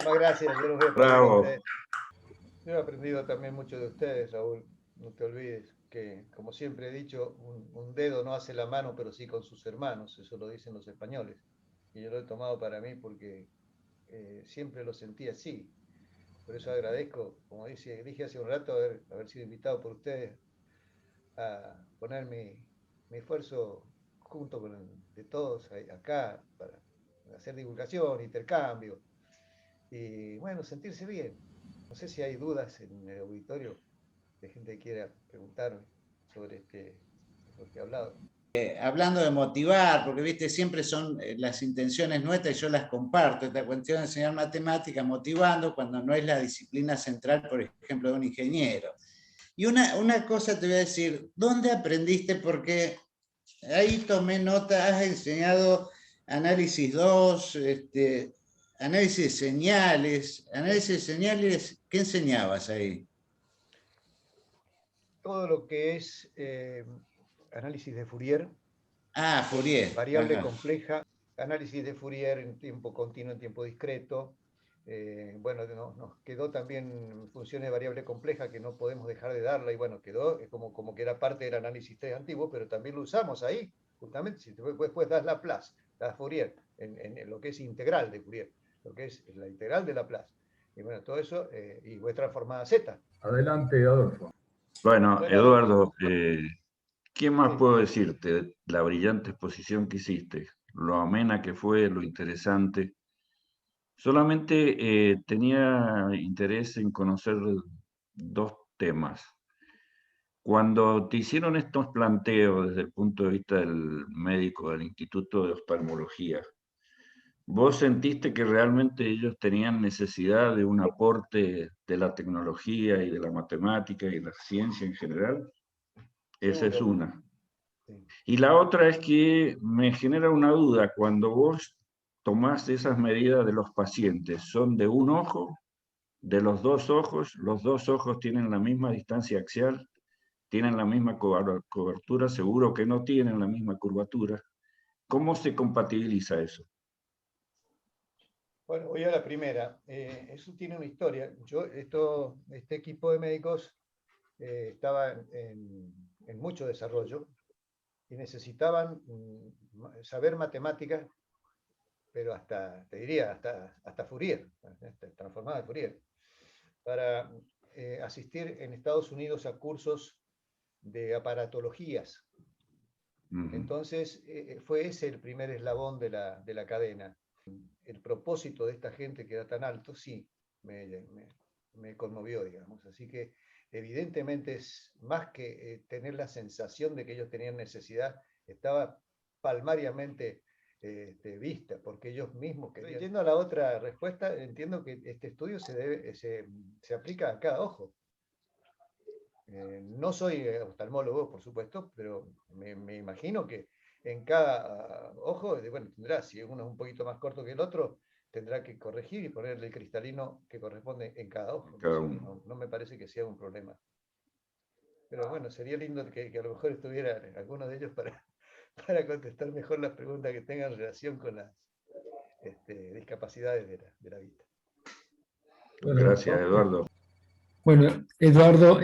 Muchísimas gracias, yo los voy a aprender a Bravo. ustedes. Yo he aprendido también mucho de ustedes, Raúl. No te olvides que, como siempre he dicho, un dedo no hace la mano, pero sí con sus hermanos. Eso lo dicen los españoles. Y yo lo he tomado para mí porque siempre lo sentí así. Por eso agradezco, como dije hace un rato, haber sido invitado por ustedes a poner mi esfuerzo junto con el de todos acá para hacer divulgación, intercambio y bueno, sentirse bien. No sé si hay dudas en el auditorio de gente que quiera preguntarme sobre lo que he hablado. Hablando de motivar, porque viste, siempre son las intenciones nuestras y yo las comparto, esta cuestión de enseñar matemáticas motivando cuando no es la disciplina central, por ejemplo, de un ingeniero. Y una cosa te voy a decir, ¿dónde aprendiste? Porque ahí tomé nota, has enseñado análisis 2, análisis de señales, ¿qué enseñabas ahí? Todo lo que es análisis de Fourier, Ah, Fourier. variable Ajá. compleja, análisis de Fourier en tiempo continuo, en tiempo discreto. Bueno, nos quedó también funciones de variable compleja que no podemos dejar de darla y bueno, quedó como que era parte del análisis 3 antiguo, pero también lo usamos ahí, justamente, si después das Laplace, das Fourier, en lo que es integral de Fourier, lo que es la integral de Laplace. Y bueno, todo eso, y vuestra transformada Z. Adelante, Adolfo. Bueno, Eduardo, ¿qué más Sí. puedo decirte de la brillante exposición que hiciste? Lo amena que fue, lo interesante. Solamente tenía interés en conocer dos temas. Cuando te hicieron estos planteos desde el punto de vista del médico del Instituto de Oftalmología, ¿vos sentiste que realmente ellos tenían necesidad de un aporte de la tecnología y de la matemática y la ciencia en general? Esa es Seguro. una. Sí. Y la otra es que me genera una duda, cuando vos tomás esas medidas de los pacientes, ¿son de un ojo, de los dos ojos tienen la misma distancia axial, tienen la misma cobertura, seguro que no tienen la misma curvatura? ¿Cómo se compatibiliza eso? Bueno, voy a la primera. Eso tiene una historia. Este equipo de médicos estaba en mucho desarrollo y necesitaban saber matemáticas, pero te diría, hasta Fourier, transformada de Fourier, para asistir en Estados Unidos a cursos de aparatologías. Entonces, fue ese el primer eslabón de la cadena. El propósito de esta gente que era tan alto, sí, me conmovió, digamos. Así que evidentemente es más que tener la sensación de que ellos tenían necesidad, estaba palmariamente vista, porque ellos mismos querían. Yendo a la otra respuesta, entiendo que este estudio se aplica a cada ojo. No soy oftalmólogo, por supuesto, pero me imagino que en cada ojo, bueno, tendrá, si uno es un poquito más corto que el otro, tendrá que corregir y ponerle el cristalino que corresponde en cada ojo. Cada uno. No me parece que sea un problema. Pero bueno, sería lindo que a lo mejor estuviera alguno de ellos para contestar mejor las preguntas que tengan relación con las discapacidades de la vista. Gracias, Eduardo. Bueno, Eduardo,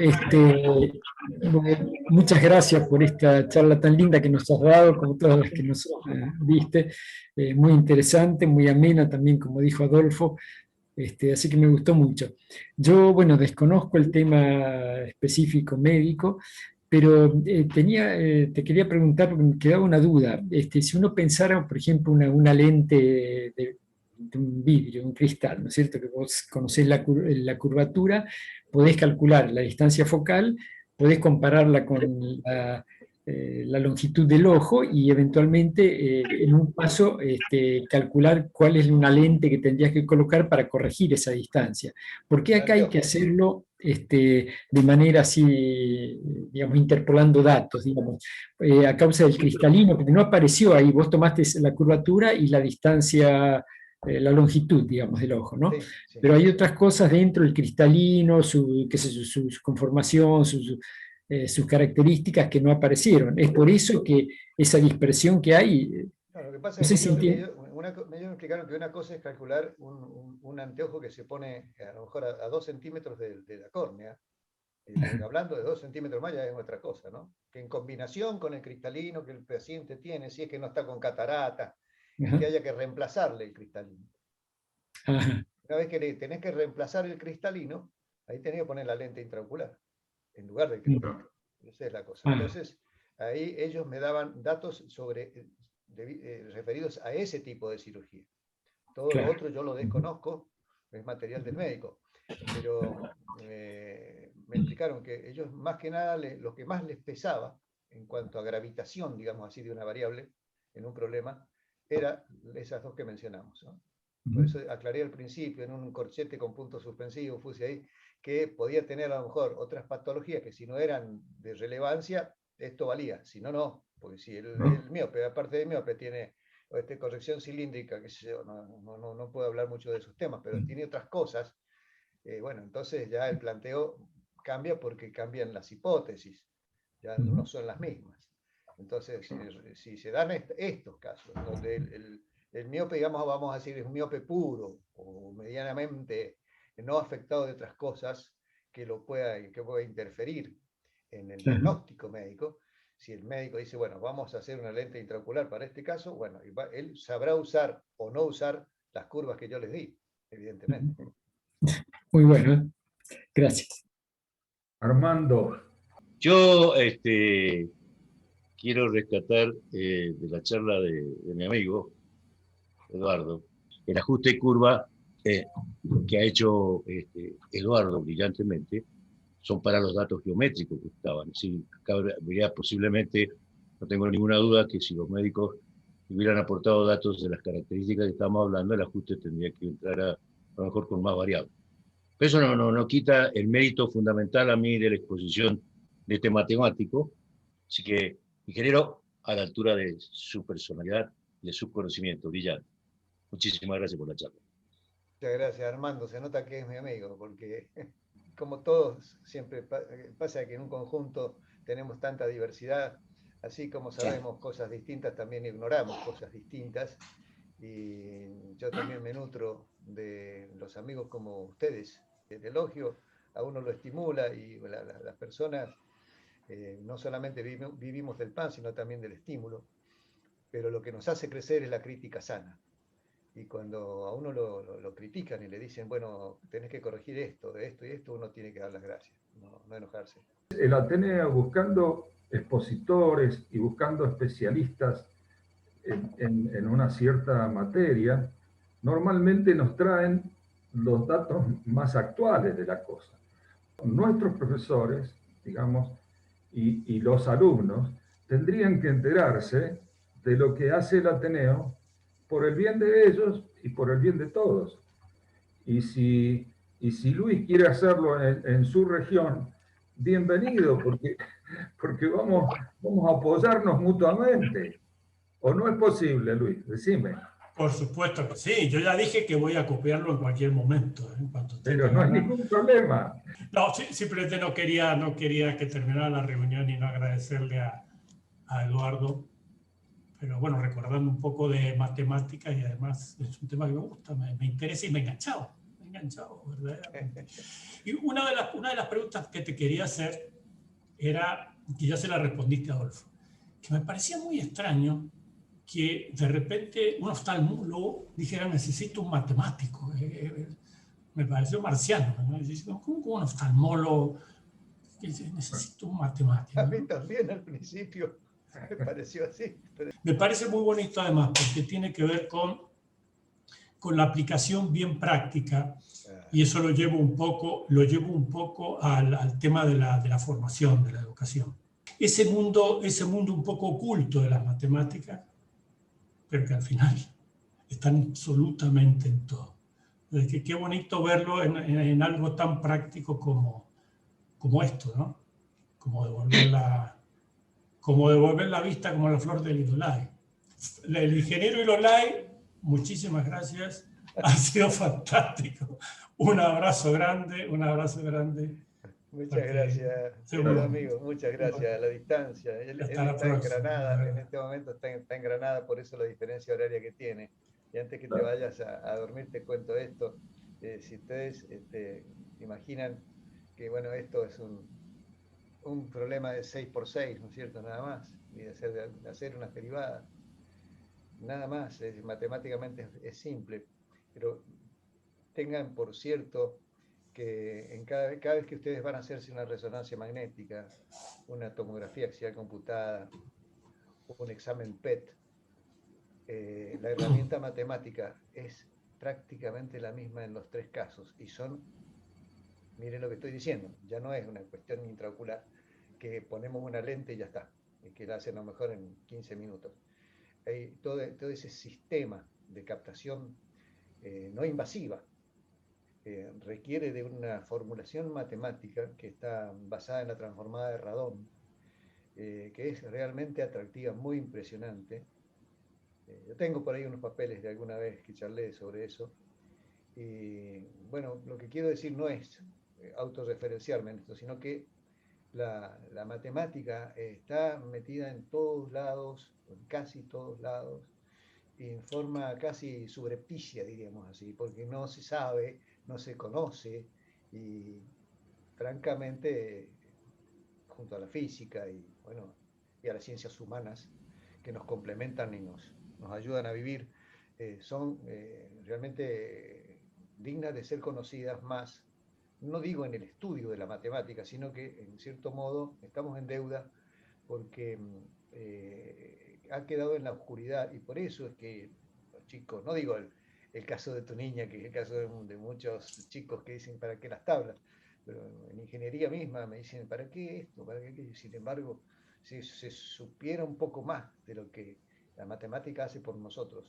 muchas gracias por esta charla tan linda que nos has dado, como todas las que nos diste. Muy interesante, muy amena también, como dijo Adolfo. Así que me gustó mucho. Yo, bueno, desconozco el tema específico médico, pero te quería preguntar, porque me quedaba una duda. Si uno pensara, por ejemplo, una lente de un vidrio, un cristal, ¿no es cierto? Que vos conocés la curvatura, podés calcular la distancia focal, podés compararla con la longitud del ojo y eventualmente en un paso calcular cuál es una lente que tendrías que colocar para corregir esa distancia. ¿Por qué acá hay que hacerlo de manera así, digamos, interpolando datos, digamos, a causa del cristalino, que no apareció ahí? Vos tomaste la curvatura y la distancia, la longitud, digamos, del ojo, ¿no? Sí, sí. Pero hay otras cosas dentro del cristalino, su conformación, sus características que no aparecieron. Es por eso que esa dispersión que hay, No, lo que pasa no es sé que si entiende. ellos me explicaron que una cosa es calcular un anteojo que se pone a lo mejor a 2 centímetros de la córnea. Hablando de 2 centímetros más ya es otra cosa, ¿no? Que en combinación con el cristalino que el paciente tiene, si es que no está con catarata, y que haya que reemplazarle el cristalino. Ajá. Una vez que tenés que reemplazar el cristalino, ahí tenés que poner la lente intraocular, en lugar del cristalino. Esa es la cosa. Entonces, ahí ellos me daban datos sobre, referidos a ese tipo de cirugía. Todo lo otro yo lo desconozco, es material del médico. Pero me explicaron que ellos más que nada lo que más les pesaba en cuanto a gravitación, digamos así, de una variable en un problema, era esas dos que mencionamos, ¿no? Por eso aclaré al principio, en un corchete con puntos suspensivos, puse ahí, que podía tener a lo mejor otras patologías que si no eran de relevancia, esto valía, si no, no. Porque si el miope, aparte de miope, tiene corrección cilíndrica, que yo no puedo hablar mucho de esos temas, pero tiene otras cosas. Bueno, entonces ya el planteo cambia porque cambian las hipótesis, ya no son las mismas. Entonces, si se dan estos casos, donde el miope, digamos, vamos a decir, es un miope puro o medianamente no afectado de otras cosas que pueda interferir en el diagnóstico médico, si el médico dice, bueno, vamos a hacer una lente intraocular para este caso, bueno, él sabrá usar o no usar las curvas que yo les di, evidentemente. Muy bueno, gracias. Armando. Yo quiero rescatar de la charla de mi amigo Eduardo, el ajuste de curva que ha hecho Eduardo brillantemente, son para los datos geométricos que estaban. Sí, habría posiblemente, no tengo ninguna duda, que si los médicos hubieran aportado datos de las características que estamos hablando, el ajuste tendría que entrar a lo mejor con más variables. Pero eso no quita el mérito fundamental a mí de la exposición de este matemático. Así que, ingeniero, a la altura de su personalidad y de su conocimiento brillante. Muchísimas gracias por la charla. Muchas gracias, Armando. Se nota que es mi amigo, porque como todos, siempre pasa que en un conjunto tenemos tanta diversidad, así como sabemos cosas distintas, también ignoramos cosas distintas. Y yo también me nutro de los amigos como ustedes. El elogio a uno lo estimula y las personas no solamente vivimos del pan, sino también del estímulo. Pero lo que nos hace crecer es la crítica sana. Y cuando a uno lo critican y le dicen, bueno, tenés que corregir esto y esto, uno tiene que dar las gracias, no enojarse. El Ateneo, buscando expositores y buscando especialistas en una cierta materia, normalmente nos traen los datos más actuales de la cosa. Nuestros profesores, digamos, y los alumnos tendrían que enterarse de lo que hace el Ateneo por el bien de ellos y por el bien de todos. Y si Luis quiere hacerlo en su región, bienvenido, porque vamos a apoyarnos mutuamente. ¿O no es posible, Luis? Decime. Por supuesto que sí. Yo ya dije que voy a copiarlo en cualquier momento. En cuanto pero no hay ningún problema. No, simplemente no quería que terminara la reunión y no agradecerle a Eduardo. Pero bueno, recordando un poco de matemáticas y además es un tema que me gusta, me interesa y me he enganchado verdaderamente. Y una de las preguntas que te quería hacer era, que ya se la respondiste a Adolfo, que me parecía muy extraño que de repente un oftalmólogo dijera necesito un matemático. Me pareció marciano, ¿no? ¿Cómo un oftalmólogo necesito un matemático? A mí también al principio me pareció así. Pero... Me parece muy bonito además porque tiene que ver con la aplicación bien práctica y eso lo llevo un poco al tema de la formación, de la educación. Ese mundo un poco oculto de las matemáticas, pero que al final están absolutamente en todo. Qué bonito verlo en algo tan práctico como esto, ¿no? Como devolver la vista como la flor del Idolai. El ingeniero Idolai, muchísimas gracias, ha sido fantástico. Un abrazo grande. Muchas gracias, querido amigo, muchas gracias. A la distancia. Él está en Granada, en este momento está en Granada, por eso la diferencia horaria que tiene. Y antes que te vayas a dormir te cuento esto. Si ustedes imaginan que, bueno, esto es un problema de 6×6, ¿no es cierto? Nada más. Y de hacer unas derivadas. Nada más. Matemáticamente es simple. Pero tengan por cierto que cada vez que ustedes van a hacerse una resonancia magnética, una tomografía axial computada, un examen PET, la herramienta matemática es prácticamente la misma en los tres casos, y miren lo que estoy diciendo, ya no es una cuestión intraocular, que ponemos una lente y ya está, y que la hacen a lo mejor en 15 minutos. Hay todo ese sistema de captación no invasiva, requiere de una formulación matemática que está basada en la transformada de Radon, que es realmente atractiva, muy impresionante. Yo tengo por ahí unos papeles de alguna vez que charlé sobre eso. Y bueno, lo que quiero decir no es autorreferenciarme en esto, sino que la matemática está metida en todos lados, en casi todos lados, y en forma casi subrepticia, diríamos así, porque no se sabe, no se conoce, y francamente, junto a la física y, bueno, y a las ciencias humanas, que nos complementan y nos ayudan a vivir, son realmente dignas de ser conocidas más, no digo en el estudio de la matemática, sino que en cierto modo estamos en deuda porque ha quedado en la oscuridad, y por eso es que los chicos, no digo el caso de tu niña, que es el caso de muchos chicos que dicen ¿para qué las tablas? Pero en ingeniería misma me dicen ¿para qué esto? ¿Para qué? Sin embargo, si se supiera un poco más de lo que la matemática hace por nosotros,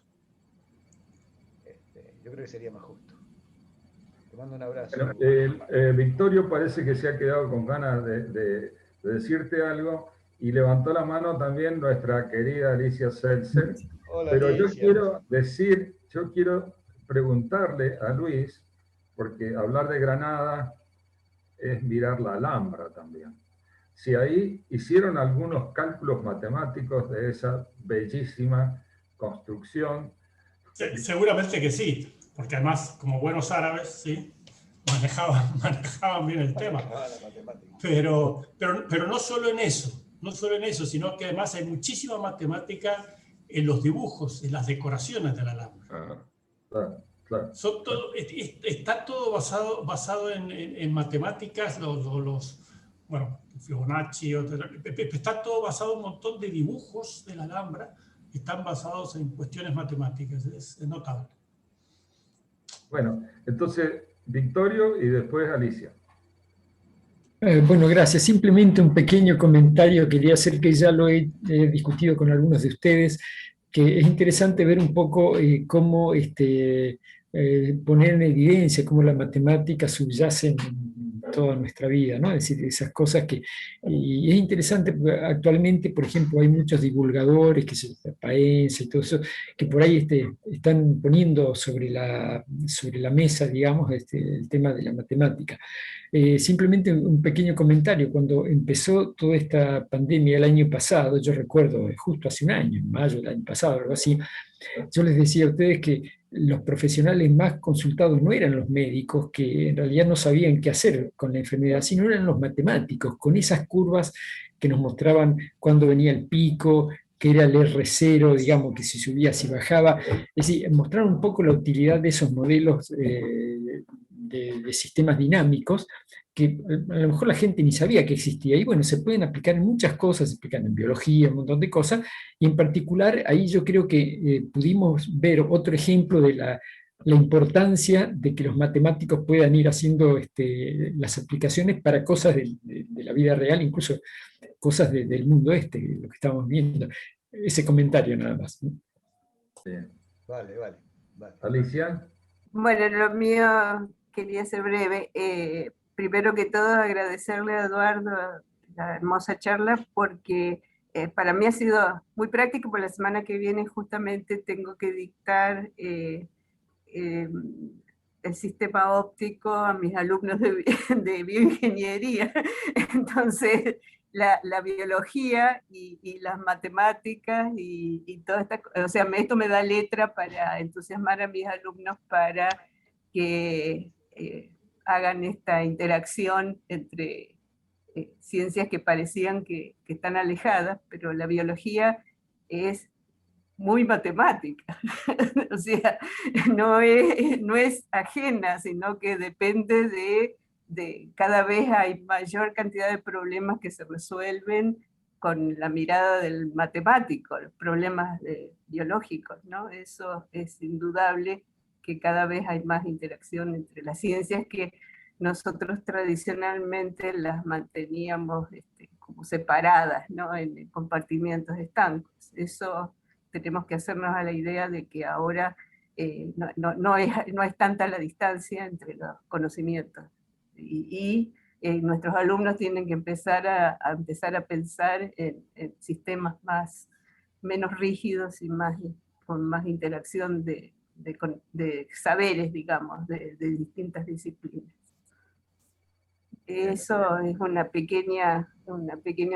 yo creo que sería más justo. Te mando un abrazo. Bueno, Victorio parece que se ha quedado con ganas de decirte algo, y levantó la mano también nuestra querida Alicia Seltzer. Hola, pero Alicia. yo quiero preguntarle a Luis, porque hablar de Granada es mirar la Alhambra también. Si ahí hicieron algunos cálculos matemáticos de esa bellísima construcción. Seguramente que sí, porque además, como buenos árabes, sí, manejaban bien el tema. Pero no solo en eso, sino que además hay muchísima matemática en los dibujos, en las decoraciones de la Alhambra. Claro. Está todo basado en matemáticas, bueno, Fibonacci, está todo basado en un montón de dibujos de la Alhambra, que están basados en cuestiones matemáticas, es notable. Bueno, entonces, Victorio y después Alicia. Bueno, gracias. Simplemente un pequeño comentario quería hacer, que ya lo he discutido con algunos de ustedes, que es interesante ver un poco cómo poner en evidencia cómo la matemática subyace en toda nuestra vida, ¿no? Es decir, esas cosas y es interesante porque actualmente, por ejemplo, hay muchos divulgadores, que se Paenza y todo eso, que por ahí están poniendo sobre la mesa, digamos, el tema de la matemática. Simplemente un pequeño comentario. Cuando empezó toda esta pandemia el año pasado, yo recuerdo justo hace un año, en mayo del año pasado, algo así, yo les decía a ustedes que los profesionales más consultados no eran los médicos, que en realidad no sabían qué hacer con la enfermedad, sino eran los matemáticos, con esas curvas que nos mostraban cuándo venía el pico, que era el R0, digamos, que si subía, si bajaba. Es decir, mostraron un poco la utilidad de esos modelos de sistemas dinámicos, que a lo mejor la gente ni sabía que existía. Y bueno, se pueden aplicar en muchas cosas, se aplican en biología, un montón de cosas, y en particular ahí yo creo que pudimos ver otro ejemplo de la importancia de que los matemáticos puedan ir haciendo las aplicaciones para cosas de la vida real, incluso cosas del mundo lo que estamos viendo. Ese comentario nada más. Bien. Vale. Alicia. Bueno, lo mío quería ser breve. Primero que todo, agradecerle a Eduardo la hermosa charla, porque para mí ha sido muy práctico, porque la semana que viene justamente tengo que dictar el sistema óptico a mis alumnos de bioingeniería. Entonces, la biología y las matemáticas y toda esta, o sea, esto me da letra para entusiasmar a mis alumnos para que hagan esta interacción entre ciencias que parecían que están alejadas, pero la biología es muy matemática, o sea, no es ajena, sino que depende de cada vez hay mayor cantidad de problemas que se resuelven con la mirada del matemático, los problemas biológicos, ¿no? Eso es indudable, que cada vez hay más interacción entre las ciencias que nosotros tradicionalmente las manteníamos como separadas, ¿no? En compartimientos estancos. Eso tenemos que hacernos a la idea de que ahora no es tanta la distancia entre los conocimientos. Y nuestros alumnos tienen que empezar a pensar en sistemas menos rígidos y con más interacción de saberes, digamos, de distintas disciplinas. Eso es una pequeña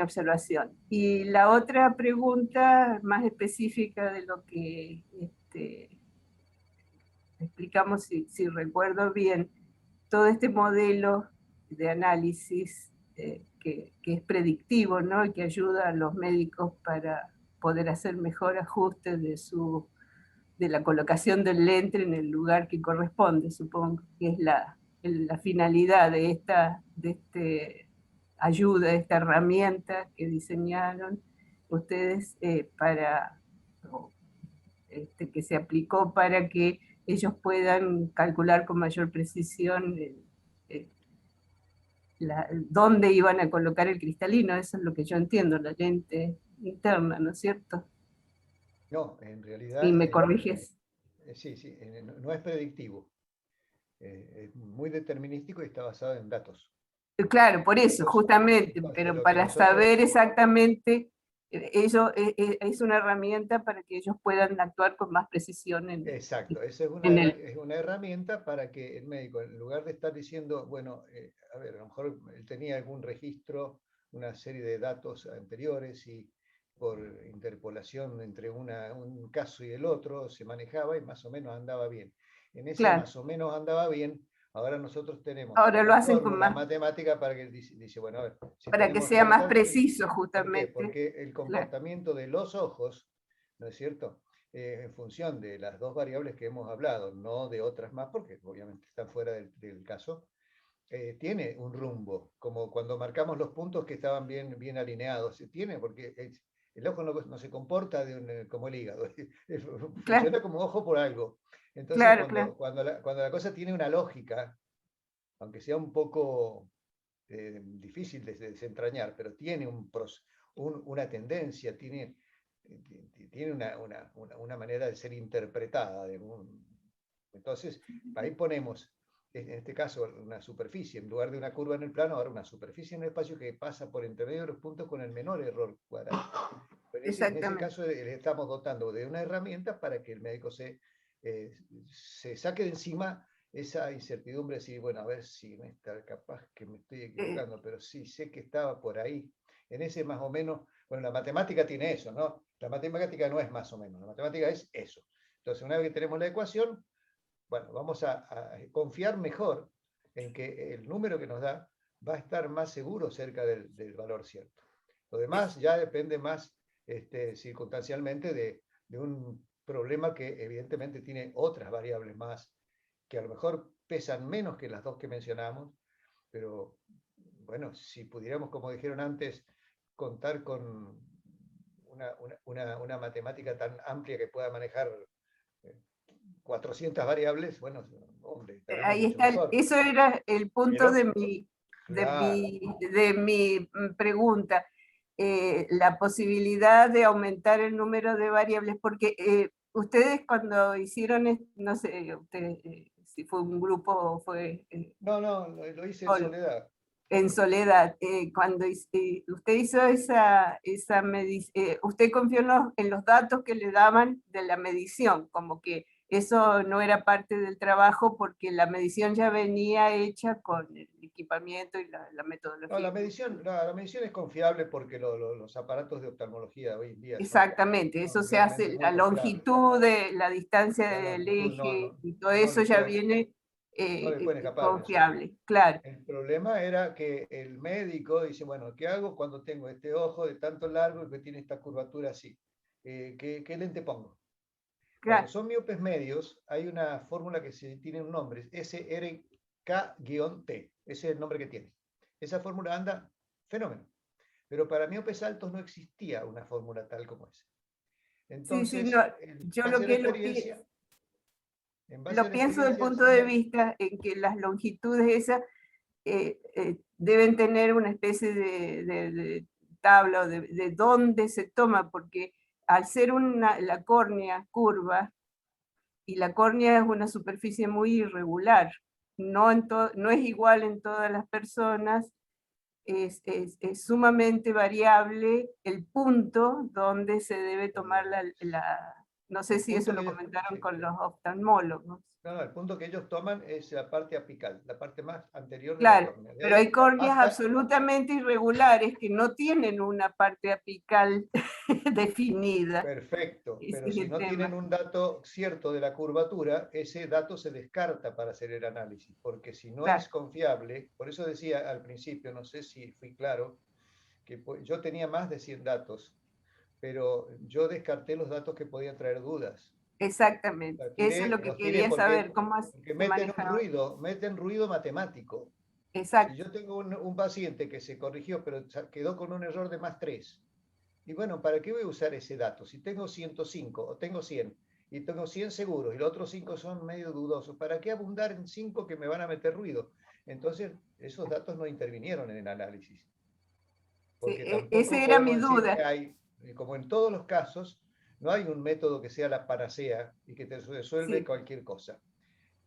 observación. Y la otra pregunta, más específica de lo que explicamos, si recuerdo bien, todo este modelo de análisis que es predictivo, ¿no? Y que ayuda a los médicos para poder hacer mejor ajuste de la colocación del lente en el lugar que corresponde, supongo que es la finalidad de esta ayuda, de esta herramienta que diseñaron ustedes que se aplicó para que ellos puedan calcular con mayor precisión dónde iban a colocar el cristalino. Eso es lo que yo entiendo, la lente interna, ¿no es cierto? No, en realidad... ¿Y me corriges? Sí, no es predictivo. Es muy determinístico y está basado en datos. Claro, por eso, justamente, pero para saber exactamente, es una herramienta para que ellos puedan actuar con más precisión. Exacto, esa es una herramienta para que el médico, en lugar de estar diciendo, bueno, a ver, a lo mejor él tenía algún registro, una serie de datos anteriores y por interpolación entre un caso y el otro se manejaba y más o menos andaba bien. En ese más o menos andaba bien, ahora nosotros tenemos lo hacen con más matemática para que dice, bueno, a ver, para que sea más preciso, justamente. ¿Por qué? Porque el comportamiento de los ojos, ¿no es cierto? En función de las dos variables que hemos hablado, no de otras más, porque obviamente están fuera del caso, tiene un rumbo, como cuando marcamos los puntos que estaban bien alineados, tiene, porque el ojo no se comporta como el hígado, funciona como ojo por algo. Entonces, cuando la cosa tiene una lógica, aunque sea un poco difícil de desentrañar, pero tiene una tendencia, tiene una manera de ser interpretada. Entonces, ahí ponemos, en este caso, una superficie, en lugar de una curva en el plano, ahora una superficie en el espacio que pasa por entre medio de los puntos con el menor error cuadrado. Pero en ese caso le estamos dotando de una herramienta para que el médico se saque de encima esa incertidumbre, de decir, bueno, a ver si capaz que me estoy equivocando, pero sí sé que estaba por ahí. En ese más o menos, bueno, la matemática tiene eso, ¿no? La matemática no es más o menos, la matemática es eso. Entonces, una vez que tenemos la ecuación, bueno, vamos a confiar mejor en que el número que nos da va a estar más seguro cerca del valor cierto. Lo demás ya depende más circunstancialmente de un problema que evidentemente tiene otras variables más, que a lo mejor pesan menos que las dos que mencionamos, pero bueno, si pudiéramos, como dijeron antes, contar con una matemática tan amplia que pueda manejar 400 variables, bueno, hombre, ahí está, eso era el punto de mi pregunta. La posibilidad de aumentar el número de variables, porque ustedes cuando hicieron, no sé, si fue un grupo o fue... no, lo hice en soledad. En soledad, cuando usted hizo esa medición, usted confió en los datos que le daban de la medición, como que eso no era parte del trabajo porque la medición ya venía hecha con el equipamiento y la metodología. No, la medición es confiable porque los aparatos de oftalmología hoy en día Exactamente, eso se hace, la longitud, la distancia del eje y todo eso ya viene confiable, claro. El problema era que el médico dice, bueno, ¿qué hago cuando tengo este ojo de tanto largo y que tiene esta curvatura así? ¿Qué lente pongo? Claro. Cuando son miopes medios, hay una fórmula que tiene un nombre, SRK-T, ese es el nombre que tiene. Esa fórmula anda fenómeno. Pero para miopes altos no existía una fórmula tal como esa. Entonces, yo lo que lo pienso desde el punto de vista en que las longitudes esas deben tener una especie de tabla de dónde se toma, porque al ser la córnea curva, y la córnea es una superficie muy irregular, no es igual en todas las personas, es sumamente variable el punto donde se debe tomar no sé si eso lo comentaron con los oftalmólogos. No, el punto que ellos toman es la parte apical, la parte más anterior de la córnea. Pero hay córneas absolutamente irregulares que no tienen una parte apical definida. Perfecto, pero si no tienen un dato cierto de la curvatura, ese dato se descarta para hacer el análisis, porque si no es confiable, por eso decía al principio, no sé si fui claro, que yo tenía más de 100 datos, pero yo descarté los datos que podían traer dudas. Exactamente, eso es lo que quería saber, cómo porque meten ruido matemático. Exacto. Si yo tengo un paciente que se corrigió, pero quedó con un error de +3, y bueno, ¿para qué voy a usar ese dato? Si tengo 105 o tengo 100, y tengo 100 seguros, y los otros 5 son medio dudosos, ¿para qué abundar en 5 que me van a meter ruido? Entonces, esos datos no intervinieron en el análisis. Porque esa era mi duda. Que hay, como en todos los casos, no hay un método que sea la panacea y que te resuelve cualquier cosa.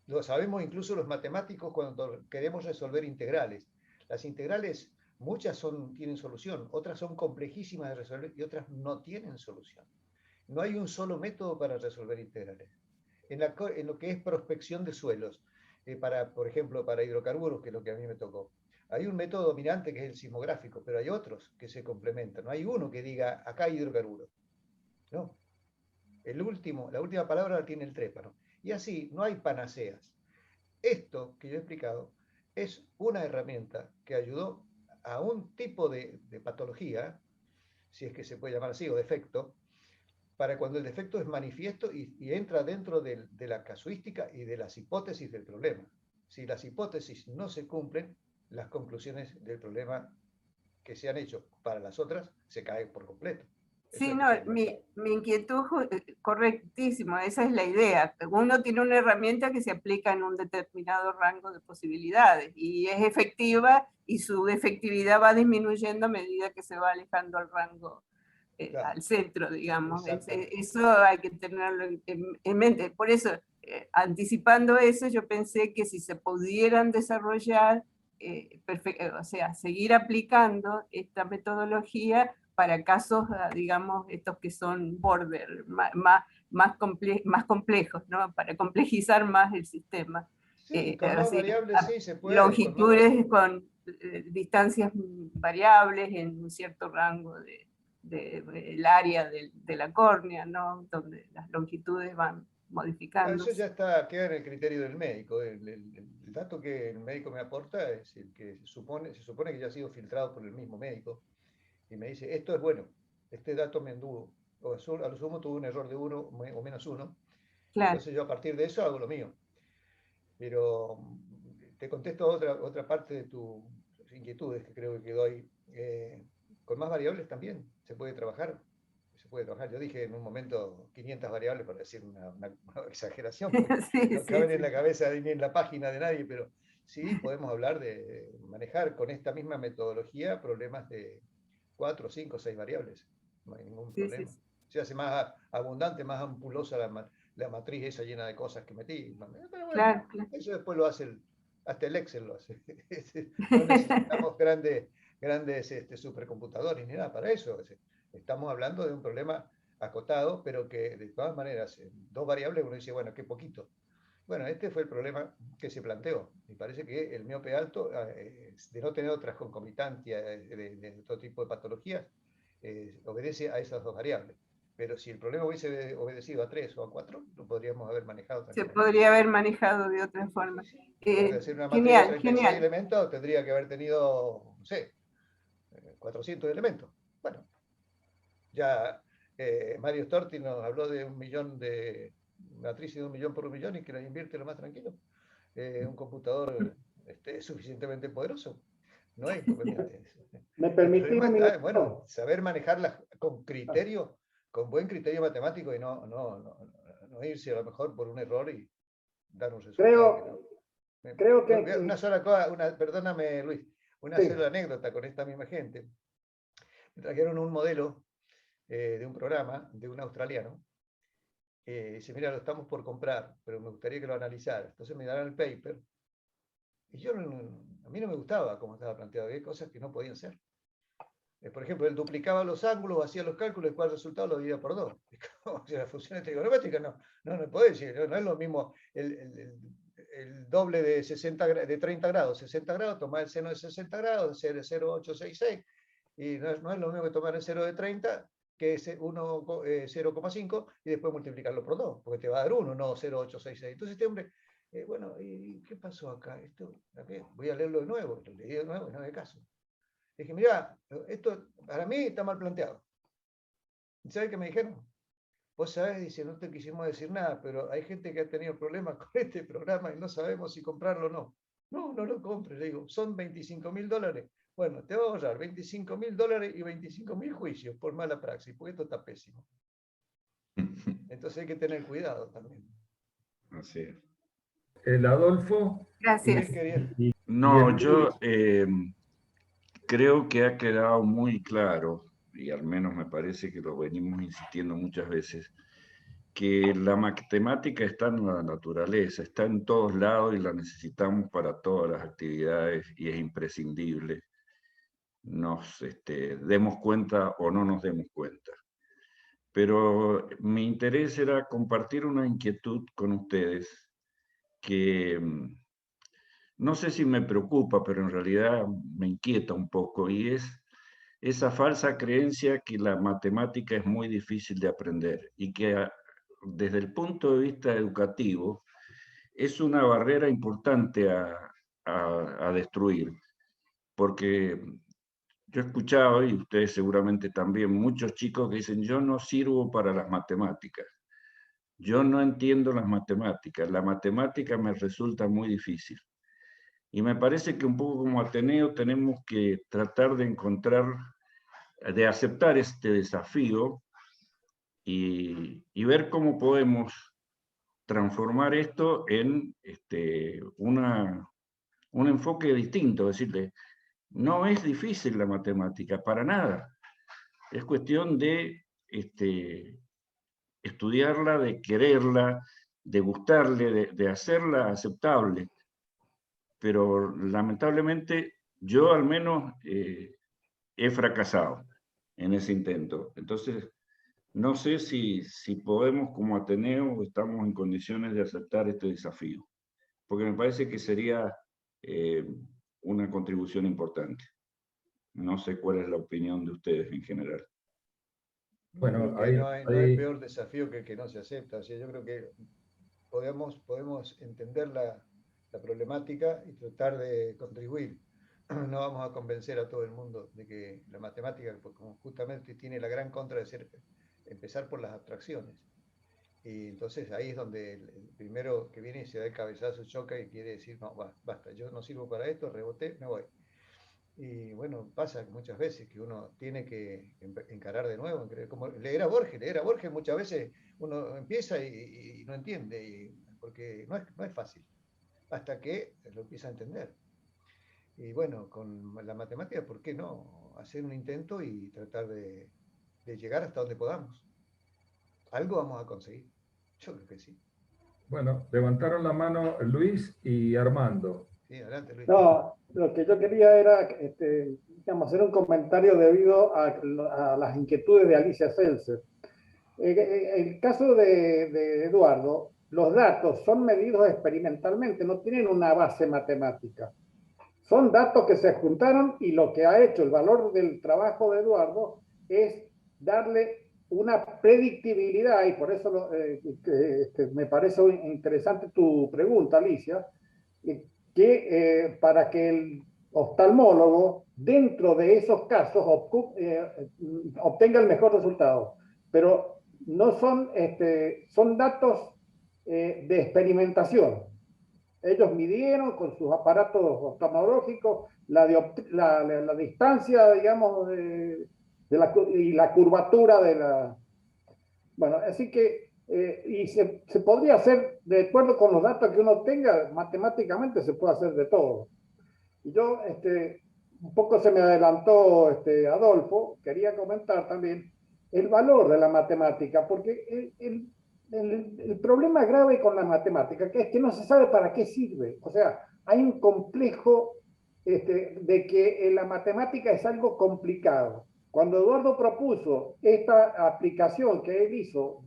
Lo sabemos incluso los matemáticos cuando queremos resolver integrales. Las integrales, muchas tienen solución, otras son complejísimas de resolver y otras no tienen solución. No hay un solo método para resolver integrales. En lo que es prospección de suelos, por ejemplo, para hidrocarburos, que es lo que a mí me tocó, hay un método dominante que es el sismográfico, pero hay otros que se complementan. No hay uno que diga, acá hay hidrocarburos. No. La última palabra la tiene el trépano. Y así, no hay panaceas. Esto que yo he explicado es una herramienta que ayudó a un tipo de patología, si es que se puede llamar así, o defecto, para cuando el defecto es manifiesto y entra dentro de la casuística y de las hipótesis del problema. Si las hipótesis no se cumplen, las conclusiones del problema que se han hecho para las otras se caen por completo. Sí, no, mi inquietud, correctísimo, esa es la idea. Uno tiene una herramienta que se aplica en un determinado rango de posibilidades y es efectiva y su efectividad va disminuyendo a medida que se va alejando al rango, al centro, digamos. Eso hay que tenerlo en mente. Por eso, anticipando eso, yo pensé que si se pudieran desarrollar, o sea, seguir aplicando esta metodología para casos, digamos, estos que son border, más complejos, ¿no? Para complejizar más el sistema. Sí, con más variables sí se puede. Longitudes con distancias variables en un cierto rango del área de la córnea, ¿no? Donde las longitudes van modificando. Eso ya queda en el criterio del médico. El dato que el médico me aporta es el que se supone que ya ha sido filtrado por el mismo médico. Y me dice, esto es bueno, este dato me anduvo, o a lo sumo tuvo un error de 1 o -1, claro. Entonces yo a partir de eso hago lo mío. Pero te contesto otra parte de tus inquietudes que creo que quedó ahí. Con más variables también se puede trabajar. Yo dije en un momento 500 variables para decir una exageración, no caben en la cabeza ni en la página de nadie, pero sí podemos hablar de manejar con esta misma metodología problemas de 4, 5, 6 variables. No hay ningún problema. Se hace más abundante, más ampulosa la matriz esa llena de cosas que metí. Pero bueno, claro. Eso después lo hace hasta el Excel lo hace. No necesitamos grandes supercomputadores ni nada para eso. Estamos hablando de un problema acotado, pero que de todas maneras, en 2 variables uno dice, bueno, qué poquito. Bueno, este fue el problema que se planteó. Me parece que el miope alto, de no tener otras concomitantes de todo tipo de patologías, obedece a esas 2 variables. Pero si el problema hubiese obedecido a 3 o a 4, lo podríamos haber manejado Se tranquilamente. podría haber manejado de otra forma. De hacer una materia de Genial, 36 genial. elementos, tendría que haber tenido, no sé, 400 elementos. Bueno, ya Mario Storti nos habló de 1 millón de matrices de 1 millón por 1 millón y que la invierte lo más tranquilo. Un computador suficientemente poderoso. No hay inconveniente. ¿Me permitís El problema un está, minuto? bueno, saber manejarlas con criterio, con buen criterio matemático y no irse a lo mejor por un error y dar un resultado. Creo que... Una sola cosa, perdóname Luis, una Sí. sola anécdota con esta misma gente. Me trajeron un modelo de un programa de un australiano. Dice, mira, lo estamos por comprar, pero me gustaría que lo analizara. Entonces me dieron el paper. Y yo, a mí no me gustaba cómo estaba planteado. Había cosas que no podían ser. Por ejemplo, él duplicaba los ángulos, hacía los cálculos, y cuál resultado lo dividía por 2. O sea, las funciones trigonométricas no puede decir, no es lo mismo el doble de 30 grados, 60 grados, tomar el seno de 60 grados, ser 0,866, y no es lo mismo que tomar el 0 de 30, que es 0,5, y después multiplicarlo por 2, porque te va a dar 1, no 0,866. Entonces este hombre, bueno, ¿y qué pasó acá? Voy a leerlo de nuevo, lo leí de nuevo y no me caso. Dije, mira, esto para mí está mal planteado. ¿Sabes qué me dijeron? Vos sabés, dice, no te quisimos decir nada, pero hay gente que ha tenido problemas con este programa y no sabemos si comprarlo o no. No lo compres, le digo, son $25.000. Bueno, te va a ahorrar $25.000 y 25.000 juicios por mala praxis, porque esto está pésimo. Entonces hay que tener cuidado también. Así es. El Adolfo. Gracias. No, yo creo que ha quedado muy claro, y al menos me parece que lo venimos insistiendo muchas veces, que la matemática está en la naturaleza, está en todos lados y la necesitamos para todas las actividades y es imprescindible. Nos demos cuenta o no nos demos cuenta. Pero mi interés era compartir una inquietud con ustedes que no sé si me preocupa, pero en realidad me inquieta un poco, y es esa falsa creencia que la matemática es muy difícil de aprender y que desde el punto de vista educativo es una barrera importante a destruir, porque yo he escuchado, y ustedes seguramente también, muchos chicos que dicen, yo no sirvo para las matemáticas, yo no entiendo las matemáticas, la matemática me resulta muy difícil. Y me parece que un poco como Ateneo tenemos que tratar de de aceptar este desafío y ver cómo podemos transformar esto en un enfoque distinto, decirle, no es difícil la matemática, para nada. Es cuestión de estudiarla, de quererla, de gustarle, de hacerla aceptable. Pero lamentablemente yo al menos he fracasado en ese intento. Entonces, no sé si podemos como Ateneo estamos en condiciones de aceptar este desafío, porque me parece que sería una contribución importante. No sé cuál es la opinión de ustedes en general. Bueno, no hay peor desafío que el que no se acepta. O sea, yo creo que podemos entender la problemática y tratar de contribuir. No vamos a convencer a todo el mundo de que la matemática, como justamente tiene la gran contra de empezar por las abstracciones. Y entonces ahí es donde el primero que viene y se da el cabezazo, choca y quiere decir, no, basta, yo no sirvo para esto, reboté, me voy. Y bueno, pasa muchas veces que uno tiene que encarar de nuevo, como leer a Borges muchas veces uno empieza y no entiende, porque no es fácil, hasta que lo empieza a entender. Y bueno, con la matemática, ¿por qué no hacer un intento y tratar de llegar hasta donde podamos? Algo vamos a conseguir, yo creo que sí. Bueno, levantaron la mano Luis y Armando. Sí, adelante, Luis. No, lo que yo quería era hacer un comentario debido a las inquietudes de Alicia Seltzer. el caso de Eduardo, los datos son medidos experimentalmente, no tienen una base matemática. Son datos que se juntaron y lo que ha hecho el valor del trabajo de Eduardo es darle una predictibilidad, y por eso me parece interesante tu pregunta, Alicia, que para que el oftalmólogo, dentro de esos casos, obtenga el mejor resultado. Pero no son, son datos de experimentación. Ellos midieron con sus aparatos oftalmológicos la distancia, digamos, y la curvatura de la... Bueno, así que, y se podría hacer, de acuerdo con los datos que uno tenga, matemáticamente se puede hacer de todo. Y yo, un poco se me adelantó Adolfo, quería comentar también el valor de la matemática, porque el problema grave con la matemática que es que no se sabe para qué sirve. O sea, hay un complejo de que la matemática es algo complicado. Cuando Eduardo propuso esta aplicación que él hizo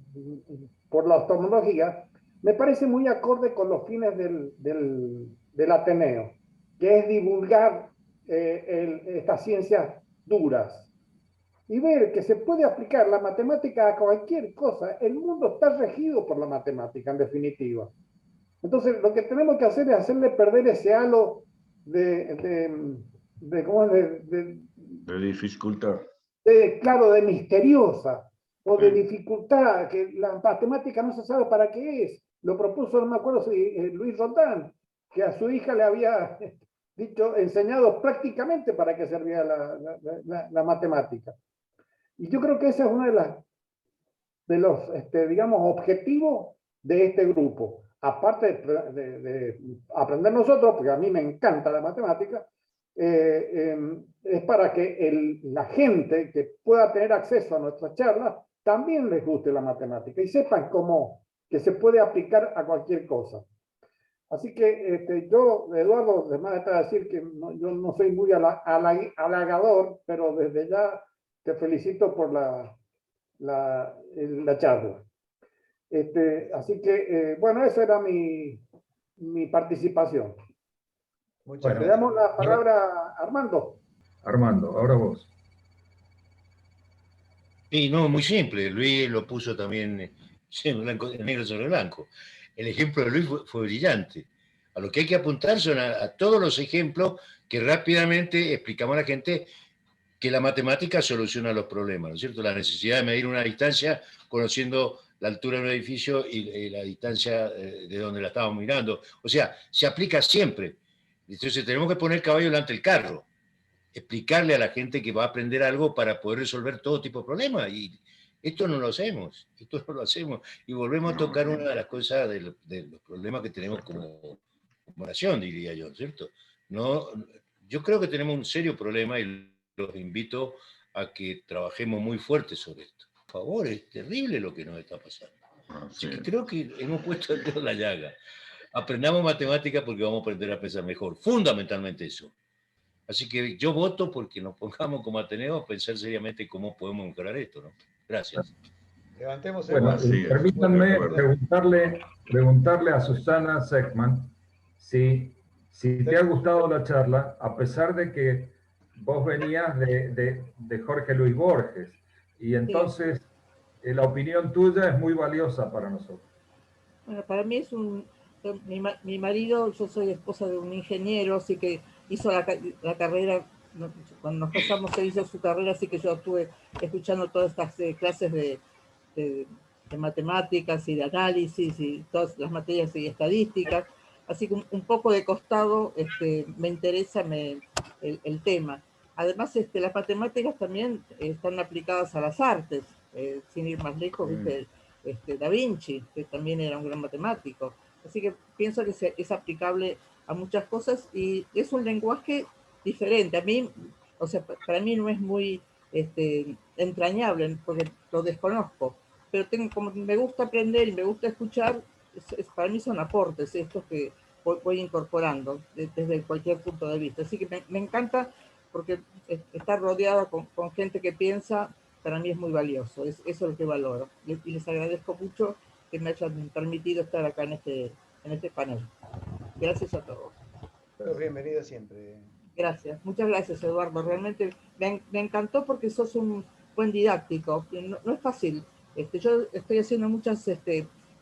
por la oftalmología, me parece muy acorde con los fines del Ateneo, que es divulgar estas ciencias duras. Y ver que se puede aplicar la matemática a cualquier cosa. El mundo está regido por la matemática, en definitiva. Entonces, lo que tenemos que hacer es hacerle perder ese halo de dificultad. Claro, de misteriosa o de dificultad, que la matemática no se sabe para qué es. Lo propuso, no me acuerdo si Luis Rodán, que a su hija le había enseñado prácticamente para qué servía la matemática. Y yo creo que ese es uno de los, digamos, objetivos de este grupo. Aparte de aprender nosotros, porque a mí me encanta la matemática, es para que la gente que pueda tener acceso a nuestras charlas también les guste la matemática y sepan cómo que se puede aplicar a cualquier cosa. Así que yo, Eduardo, además está decir que yo no soy muy halagador, pero desde ya te felicito por la charla. Así que, bueno, esa era mi participación. Muchas Le damos la palabra a Armando. Armando, ahora vos. Sí, no, muy simple. Luis lo puso también en negro sobre blanco. El ejemplo de Luis fue brillante. A lo que hay que apuntar son a todos los ejemplos que rápidamente explicamos a la gente que la matemática soluciona los problemas, ¿no es cierto? La necesidad de medir una distancia conociendo la altura de un edificio y la distancia de donde la estamos mirando. O sea, se aplica siempre. Entonces tenemos que poner caballo delante del carro, explicarle a la gente que va a aprender algo para poder resolver todo tipo de problemas. Y esto no lo hacemos, Y volvemos a tocar una de las cosas de los problemas que tenemos como nación, diría yo, ¿cierto? No, yo creo que tenemos un serio problema y los invito a que trabajemos muy fuerte sobre esto. Por favor, es terrible lo que nos está pasando. Así que creo que hemos puesto el dedo en la llaga. Aprendamos matemática porque vamos a aprender a pensar mejor. Fundamentalmente eso. Así que yo voto porque nos pongamos como Ateneo a pensar seriamente cómo podemos mejorar esto, ¿no? Gracias. Levantemos el Bueno, permítanme preguntarle a Susana Seckman si te ha gustado la charla, a pesar de que vos venías de Jorge Luis Borges, y entonces la opinión tuya es muy valiosa para nosotros. Bueno, para mí es mi marido, yo soy esposa de un ingeniero, así que hizo la carrera, cuando nos casamos él hizo su carrera, así que yo estuve escuchando todas estas clases de matemáticas y de análisis y todas las materias y estadísticas, así que un poco de costado me interesa el tema. Además, las matemáticas también están aplicadas a las artes, sin ir más lejos, Da Vinci, que también era un gran matemático. Así que pienso que es aplicable a muchas cosas y es un lenguaje diferente. A mí, o sea, para mí no es muy entrañable porque lo desconozco, pero como me gusta aprender y me gusta escuchar, para mí son aportes estos que voy incorporando desde cualquier punto de vista. Así que me encanta porque estar rodeada con gente que piensa para mí es muy valioso, eso es lo que valoro. Y les agradezco mucho que me hayan permitido estar acá en este panel. Gracias a todos. Bienvenido siempre. Gracias, muchas gracias, Eduardo. Realmente me encantó porque sos un buen didáctico. No es fácil. Yo estoy haciendo muchas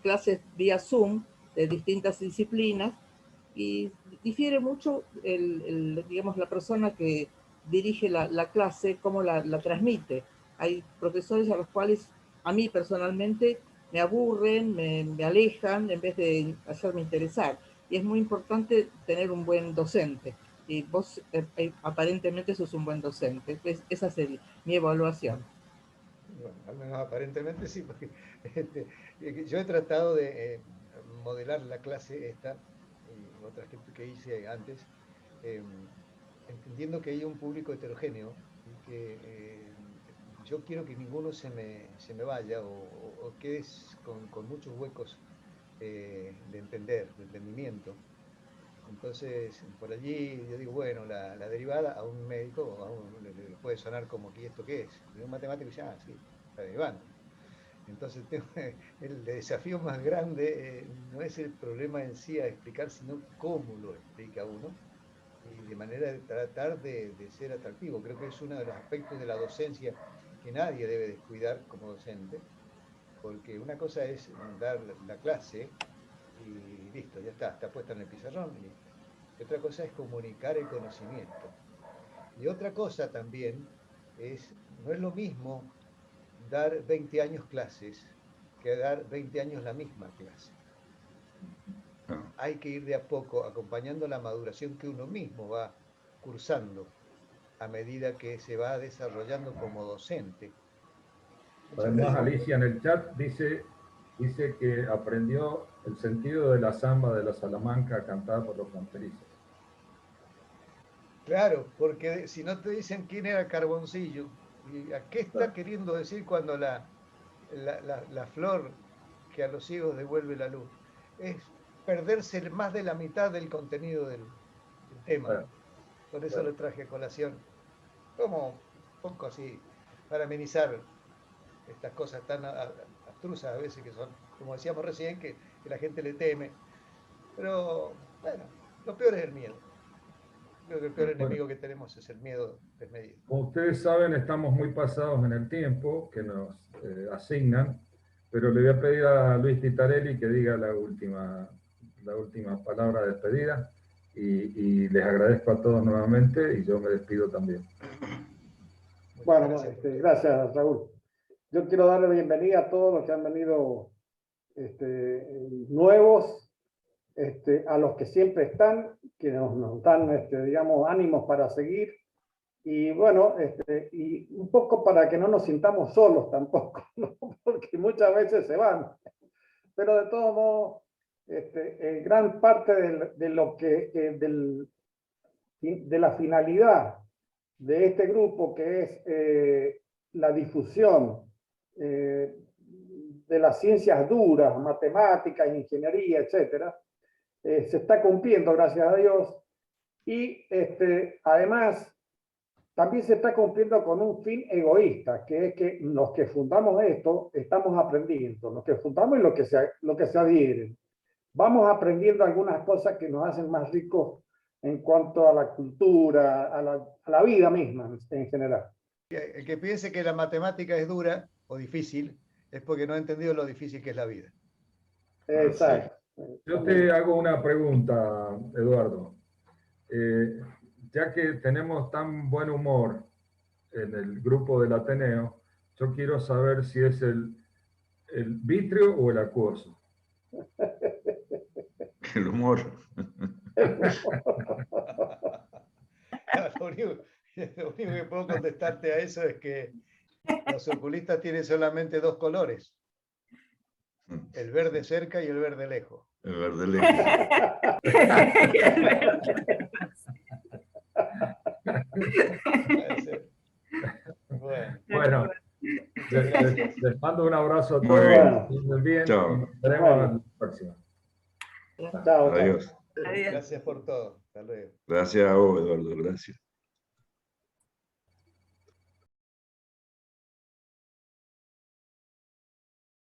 clases vía Zoom de distintas disciplinas y difiere mucho digamos, la persona que dirige la clase, cómo la transmite. Hay profesores a los cuales a mí personalmente me aburren, me alejan en vez de hacerme interesar. Y es muy importante tener un buen docente. Y vos aparentemente sos un buen docente. Esa es mi evaluación. Bueno, al menos aparentemente sí, porque yo he tratado de modelar la clase esta y otras que hice antes, entendiendo que hay un público heterogéneo y que yo quiero que ninguno se me vaya o quede con muchos huecos de entendimiento. Entonces, por allí yo digo, bueno, la derivada a un médico le puede sonar como que esto qué es. Y un matemático dice, sí, está derivando. Entonces, el desafío más grande no es el problema en sí a explicar, sino cómo lo explica uno. Y de manera de tratar de ser atractivo. Creo que es uno de los aspectos de la docencia que nadie debe descuidar como docente, porque una cosa es dar la clase y listo, ya está puesta en el pizarrón y listo. Y otra cosa es comunicar el conocimiento. Y otra cosa también no es lo mismo dar 20 años clases que dar 20 años la misma clase. Hay que ir de a poco acompañando la maduración que uno mismo va cursando a medida que se va desarrollando como docente. Además, Alicia en el chat dice que aprendió el sentido de la samba de la Salamanca cantada por los fronterizos. Claro, porque si no te dicen quién era Carboncillo, ¿y a qué está queriendo decir cuando la flor que a los ciegos devuelve la luz? Es perderse más de la mitad del contenido del tema. Bueno, por eso lo traje a colación, como un poco así, para amenizar estas cosas tan abstrusas a veces que son, como decíamos recién, que la gente le teme. Pero bueno, lo peor es el miedo. Creo que el peor enemigo que tenemos es el miedo desmedido. Como ustedes saben, estamos muy pasados en el tiempo que nos asignan, pero le voy a pedir a Luis Titarelli que diga la última palabra de despedida y les agradezco a todos nuevamente y yo me despido también. Bueno, gracias, Raúl. Yo quiero darle bienvenida a todos los que han venido nuevos, a los que siempre están, que nos dan, digamos, ánimos para seguir. Y bueno, y un poco para que no nos sintamos solos tampoco, ¿no? Porque muchas veces se van. Pero de todos modos, gran parte de lo que, de la finalidad de este grupo, que es la difusión de las ciencias duras, matemáticas, ingeniería, etcétera, se está cumpliendo, gracias a Dios. Y además, también se está cumpliendo con un fin egoísta, que es que los que fundamos esto estamos aprendiendo, los que fundamos y lo que se adhieren. Vamos aprendiendo algunas cosas que nos hacen más ricos en cuanto a la cultura, a la vida misma en general. El que piense que la matemática es dura o difícil es porque no ha entendido lo difícil que es la vida. Exacto. Yo te hago una pregunta, Eduardo. Ya que tenemos tan buen humor en el grupo del Ateneo, yo quiero saber si es el vítreo o el acuoso. El humor. Lo único que puedo contestarte a eso es que los oculistas tienen solamente dos colores: el verde cerca y el verde lejos. El verde lejos. Bueno, les mando un abrazo a todos. Muy bien. Chao. Nos veremos en la próxima. Chao. Adiós. Gracias por todo. Hasta luego. Gracias a vos, Eduardo. Gracias.